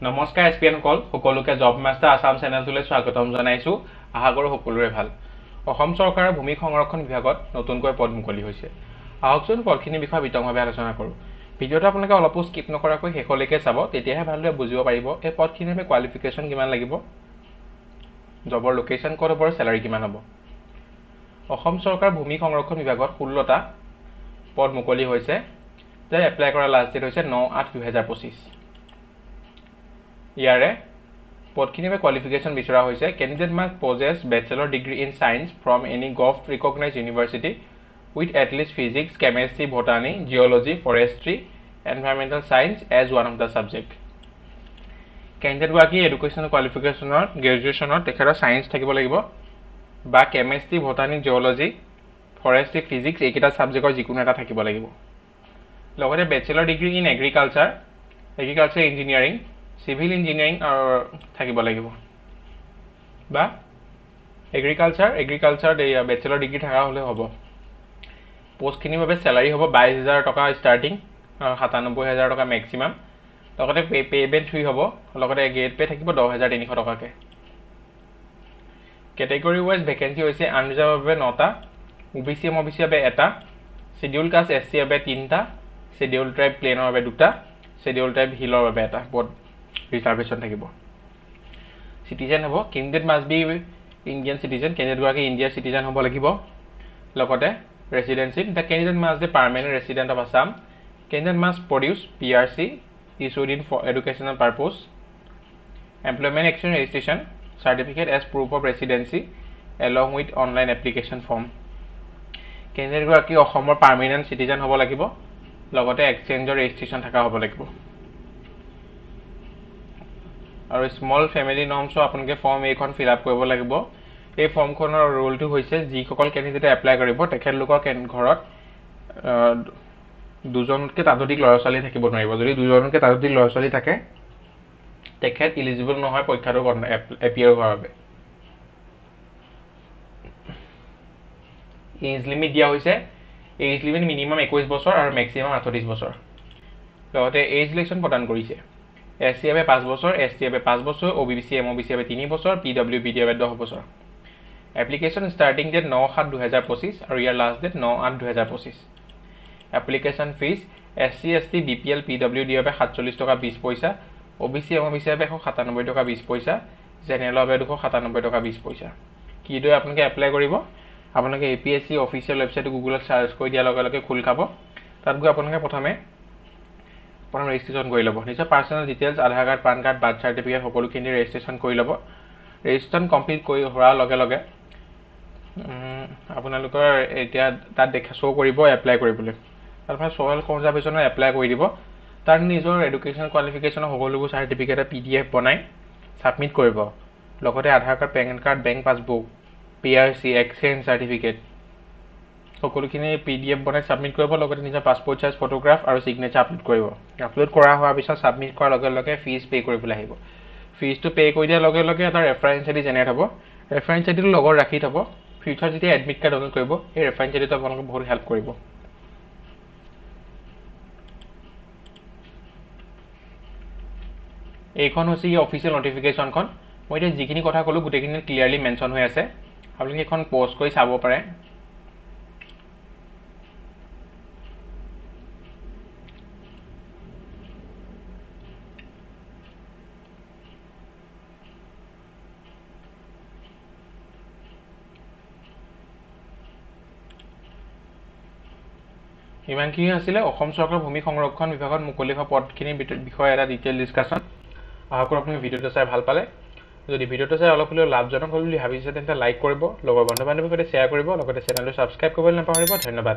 নমস্কাৰ এছপিএন কল সকলোকে job master Assam চেনেলটোলৈ স্বাগতম জনাইছোঁ। আশা কৰোঁ সকলোৰে ভাল। অসম চৰকাৰৰ ভূমি সংৰক্ষণ বিভাগত নতুনকৈ পদ মুকলি হৈছে। আহকচোন পদখিনিৰ বিষয়ে বিতংভাৱে আলোচনা কৰোঁ। ভিডিঅ'টো আপোনালোকে অলপো স্কিপ নকৰাকৈ শেষলৈকে চাব, তেতিয়াহে ভালদৰে বুজিব পাৰিব এই পদখিনিৰ বাবে কোৱালিফিকেশ্যন কিমান লাগিব, জবৰ লোকেশ্যন ক'ত হ'ব, চেলাৰী কিমান হ'ব। অসম চৰকাৰৰ ভূমি সংৰক্ষণ বিভাগত 16টা পদ মুকলি হৈছে, যাৰ এপ্লাই কৰাৰ লাষ্ট ডেট হৈছে 9/8/2025। ইয়াৰে পদখিনিৰ বাবে কোৱালিফিকেশ্যন বিচৰা হৈছে candidate must possess bachelor degree in science from any gov recognise university with at least physics, chemistry, botany, geology, forestry, environmental science as one of the subject. কেণ্ডিডেটগৰাকী এডুকেশ্যনেল কোৱালিফিকেশ্যনৰ গ্ৰেজুৱেশ্যনত তেখেতৰ চায়েন্স থাকিব লাগিব বা chemistry, botany, geology, forestry, physics এইকেইটা ছাবজেক্টৰ যিকোনো এটা থাকিব লাগিব। লগতে bachelor degree in agriculture engineering, civil engineering থাকিব লাগিব বা এগ্ৰিকালচাৰত এই বেচেলৰ ডিগ্ৰী থকা হ'লে হ'ব। পোষ্টখিনিৰ বাবে চেলাৰী হ'ব 22,000 টকা ষ্টাৰ্টিং, 97,000 টকা মেক্সিমাম। লগতে পে'মেণ্ট ফ্ৰী হ'ব, লগতে গেট পে' থাকিব 10,300 টকাকৈ। কেটেগৰী ৱাইজ ভেকেঞ্চি হৈছে আনৰিজাৰ্ভৰ বাবে 9টা, OBC MOBC বাবে 1টা, শ্বিডিউল কাষ্ট SC বাবে 3টা, শ্বিডিউল ট্ৰাইব প্লেনৰ বাবে 2টা, শ্বিডিউল ট্ৰাইব হিলৰ বাবে 1টা পদ ৰিজাৰ্ভেশ্যন থাকিব। চিটিজেন হ'ব, candidate must be Indian citizen, কেণ্ডিডেটগৰাকী ইণ্ডিয়াৰ চিটিজেন হ'ব লাগিব। লগতে residentship, the candidate must be permanent resident of Assam, candidate must produce PRC issued in for educational purpose, employment exchange registration certificate as proof of residency along with online application form। কেণ্ডিডেটগৰাকী অসমৰ permanent citizen হ'ব লাগিব, লগতে এক্সচেঞ্জৰ registration থকা হ'ব লাগিব। আৰু small family নৰ্মছো আপোনালোকে form এইখন ফিল আপ কৰিব লাগিব। এই ফৰ্মখনৰ ৰোলটো হৈছে যিসকল কেণ্ডিডেটে এপ্লাই কৰিব তেখেতলোকৰ ঘৰত দুজনতকৈ তাতোধিক ল'ৰা ছোৱালী থাকিব নোৱাৰিব। যদি দুজনতকৈ তাতোধিক ল'ৰা ছোৱালী থাকে তেখেত ইলিজিবল নহয় পৰীক্ষাটো এপিয়াৰ হোৱাৰ বাবে। এজ লিমিট দিয়া হৈছে, এজ লিমিট মিনিমাম 21 বছৰ আৰু মেক্সিমাম 38 বছৰ। লগতে এজ ৰিলেক্সন প্ৰদান কৰিছে। SC বাবে 5 বছৰ, ST বাবে 5 বছৰ, OBC MOBC বাবে 3 বছৰ, PWBD বাবে 10 বছৰ। এপ্লিকেশ্যন ষ্টাৰ্টিং ডেট 9/7/2025 আৰু ইয়াৰ last date 9/8/2025। Application fees SC ST BPL PWD বাবে 47 টকা 20 পইচা, OBC MOBC বাবে 197 টকা 20 পইচা, জেনেৰেলৰ বাবে 297 টকা 20 পইচা। কিদৰে আপোনালোকে এপ্লাই কৰিব? আপোনালোকে APSC অফিচিয়েল ৱেবছাইট গুগলত চাৰ্চ কৰি দিয়াৰ লগে লগে খোল খাব। তাত গৈ আপোনালোকে প্ৰথম ৰেজিষ্ট্ৰেশ্যন কৰি ল'ব। নিজৰ personal details, Aadhaar card, PAN card, birth certificate সকলোখিনি ৰেজিষ্ট্ৰেশ্যন কৰি ল'ব। ৰেজিষ্ট্ৰেশ্যন কমপ্লিট কৰি হোৱাৰ লগে লগে আপোনালোকৰ এতিয়া তাত শ্ব' কৰিব এপ্লাই কৰিবলৈ। তাৰপৰা ছয়েল কনজাৰ্ভেশ্যনত এপ্লাই কৰি দিব। তাত নিজৰ এডুকেশ্যনেল কোৱালিফিকেশ্যনৰ সকলোবোৰ চাৰ্টিফিকেট PDF বনাই ছাবমিট কৰিব। লগতে Aadhaar card, PAN card, bank passbook, PRC, exchange certificate সকলোখিনি PDF বনাই ছাবমিট কৰিব। লগতে নিজৰ পাছপৰ্ট চাইজ ফটোগ্ৰাফ আৰু ছিগনেচাৰ আপলোড কৰিব। আপলোড কৰা হোৱাৰ পিছত ছাবমিট কৰাৰ লগে লগে ফিজ পে' কৰিবলৈ আহিব। ফিজটো পে' কৰি দিয়াৰ লগে লগে এটা ৰেফাৰেঞ্চ ID জেনেৰেট হ'ব। ৰেফাৰেঞ্চ IDটো লগত ৰাখি থ'ব। ফিউচাৰ যেতিয়া এডমিট কাৰ্ড ডাউনলোড কৰিব এই ৰেফাৰেঞ্চ IDটো আপোনালোকক বহুত হেল্প কৰিব। এইখন হৈছে অফিচিয়েল নটিফিকেশ্যনখন। মই এতিয়া যিখিনি কথা ক'লোঁ গোটেইখিনি ক্লিয়াৰলি মেনশ্যন হৈ আছে। আপোনালোকে এইখন প'জ কৰি চাব পাৰে। ইমানখিনি আছিলে অসম চৰকাৰৰ ভূমি সংৰক্ষণ বিভাগত মুকলি হোৱা পদখিনিৰ বিষয়ে এটা ডিটেইল ডিছকাশ্যন। আশা কৰোঁ আপুনি ভিডিঅ'টো চাই ভাল পালে। যদি ভিডিঅ'টো চাই অলপ হ'লেও লাভজনক হ'ল বুলি ভাবিছে তেন্তে লাইক কৰিব, লগৰ বন্ধু বান্ধৱীৰ সৈতে শ্বেয়াৰ কৰিব, লগতে চেনেলটো ছাবস্ক্ৰাইব কৰিবলৈ নাপাহৰিব। ধন্যবাদ।